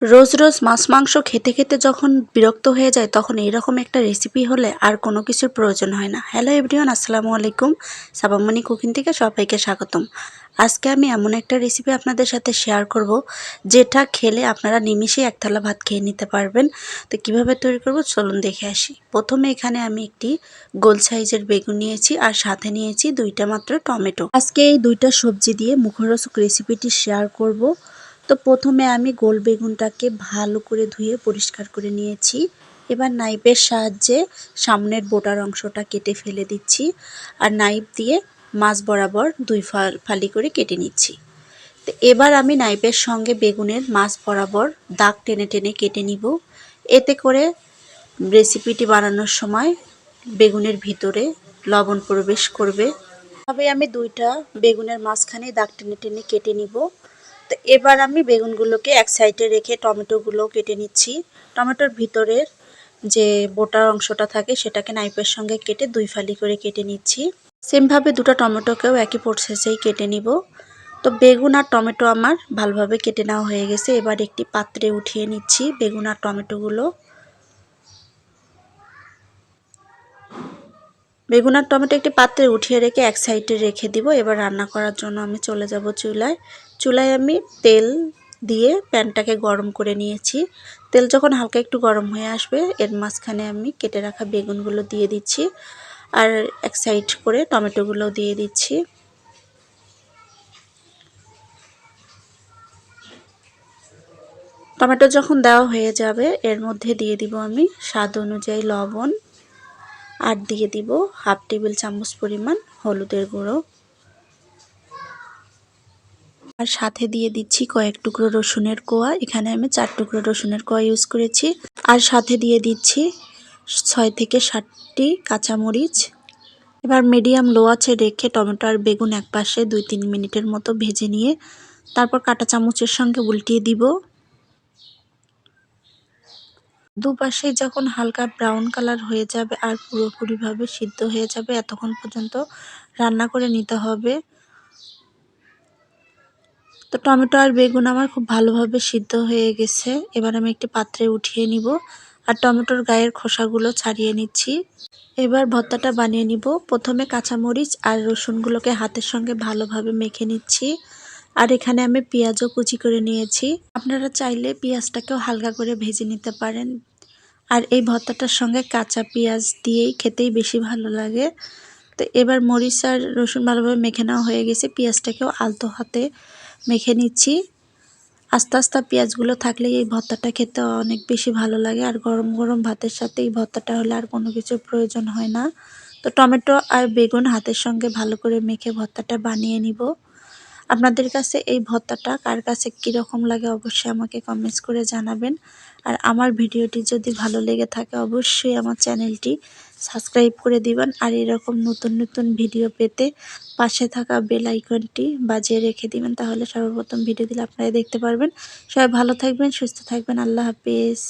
রোজ রোজ মাছ মাংস খেতে খেতে যখন বিরক্ত হয়ে যায় তখন এইরকম একটা রেসিপি হলে আর কোনো কিছুর প্রয়োজন হয় না। হ্যালো এভরিওয়ান, আসসালামু আলাইকুম। সাবামণি কুকিং থেকে সবাইকে স্বাগতম। আজকে আমি এমন একটা রেসিপি আপনাদের সাথে শেয়ার করব যেটা খেলে আপনারা নিমিষেই এক থালা ভাত খেয়ে নিতে পারবেন। তো কিভাবে তৈরি করব চলুন দেখে আসি। প্রথমে এখানে আমি একটি গোল সাইজের বেগুন নিয়েছি আর সাথে নিয়েছি দুইটা মাত্র টমেটো। আজকে এই দুইটা সবজি দিয়ে মুখরোচক রেসিপিটি শেয়ার করব। তো প্রথমে আমি গোল বেগুনটাকে ভালো করে ধুয়ে পরিষ্কার করে নিয়েছি। এবার নাইফের সাহায্যে সামনের বোটার অংশটা কেটে ফেলে দিচ্ছি আর নাইফ দিয়ে মাছ বরাবর দুই ফালি করে কেটে নিচ্ছি। তো এবার আমি নাইফের সঙ্গে বেগুনের মাছ বরাবর দাগ টেনে টেনে কেটে নিব। এতে করে রেসিপিটি বানানোর সময় বেগুনের ভিতরে লবণ প্রবেশ করবে। তবে আমি দুইটা বেগুনের মাঝখানে দাগ টেনে টেনে কেটে নিব। তো এবার আমি বেগুনগুলোকে এক সাইডে রেখে টমেটোগুলো কেটে নিচ্ছি। টমেটোর ভিতরের যে বোটার অংশটা থাকে সেটাকে নাইফের সঙ্গে কেটে দুই ফালি করে কেটে নিচ্ছি। সেমভাবে দুটো টমেটোকেও একই প্রসেসেই কেটে নিব। তো বেগুন আর টমেটো আমার ভালোভাবে কেটে নেওয়া হয়ে গেছে। এবার একটি পাত্রে উঠিয়ে নিচ্ছি বেগুন আর টমেটোগুলো। বেগুন আর টমেটো একটি পাত্রে উঠিয়ে রেখে এক সাইডে রেখে দিব। এবার রান্না করার জন্য আমি চলে যাব চুলায়। চুলায় আমি তেল দিয়ে প্যানটাকে গরম করে নিয়েছি। তেল যখন হালকা একটু গরম হয়ে আসবে এর মাঝখানে আমি কেটে রাখা বেগুনগুলো দিয়ে দিচ্ছি আর এক সাইড করে টমেটোগুলো দিয়ে দিচ্ছি। টমেটো যখন দেওয়া হয়ে যাবে এর মধ্যে দিয়ে দিব আমি স্বাদ অনুযায়ী লবণ আর দিয়ে দিব হাফ টেবিল চামচ পরিমাণ হলুদের গুঁড়ো আর সাথে দিয়ে দিচ্ছি কয়েক টুকরো রসুনের কোয়া। এখানে আমি 4 টুকরো রসুনের কোয়া ইউজ করেছি। আর সাথে দিয়ে দিচ্ছি 6 থেকে 7টি কাঁচামরিচ। এবার মিডিয়াম লো আঁচে রেখে টমেটো আর বেগুন একপাশে 2-3 মিনিটের মতো ভেজে নিয়ে তারপর কাঁটা চামচের সঙ্গে উল্টিয়ে দিব। দুপাশে যখন হালকা ব্রাউন কালার হয়ে যাবে আর পুরোপুরিভাবে সিদ্ধ হয়ে যাবে এতক্ষণ পর্যন্ত রান্না করে নিতে হবে। তো টমেটো আর বেগুন আমার খুব ভালোভাবে সিদ্ধ হয়ে গেছে। এবার আমি একটি পাত্রে উঠিয়ে নিব আর টমেটোর গায়ের খোসাগুলো ছাড়িয়ে নিচ্ছি। এবার ভর্তাটা বানিয়ে নিব। প্রথমে কাঁচামরিচ আর রসুনগুলোকে হাতের সঙ্গে ভালোভাবে মেখে নিচ্ছি আর এখানে আমি পেঁয়াজও কুচি করে নিয়েছি। আপনারা চাইলে পেঁয়াজটাকেও হালকা করে ভেজে নিতে পারেন। আর এই ভর্তাটার সঙ্গে কাঁচা পেঁয়াজ দিয়েই খেতেই বেশি ভালো লাগে। তো এবার মরিচ আর রসুন ভালোভাবে মেখে নেওয়া হয়ে গেছে। পেঁয়াজটাকেও আলতো হাতে মেখে নিচ্ছি। আস্তে আস্তে পেঁয়াজগুলো থাকলে এই ভর্তাটা খেতে অনেক বেশি ভালো লাগে আর গরম গরম ভাতের সাথে এই ভর্তাটা হলে আর কোনো কিছুর প্রয়োজন হয় না। তো টমেটো আর বেগুন হাতের সঙ্গে ভালো করে মেখে ভর্তাটা বানিয়ে নিব। আপনাদের কাছে এই ভর্তাটা কার কাছে কীরকম লাগে অবশ্যই আমাকে কমেন্টস করে জানাবেন। আর আমার ভিডিওটি যদি ভালো লেগে থাকে অবশ্যই আমার চ্যানেলটি সাবস্ক্রাইব করে দিবেন আর এরকম নতুন নতুন ভিডিও পেতে পাশে থাকা বেল আইকনটি বাজিয়ে রেখে দিবেন, তাহলে সর্বপ্রথম ভিডিও দিলে আপনারা দেখতে পারবেন। সবাই ভালো থাকবেন, সুস্থ থাকবেন। আল্লাহ হাফেজ।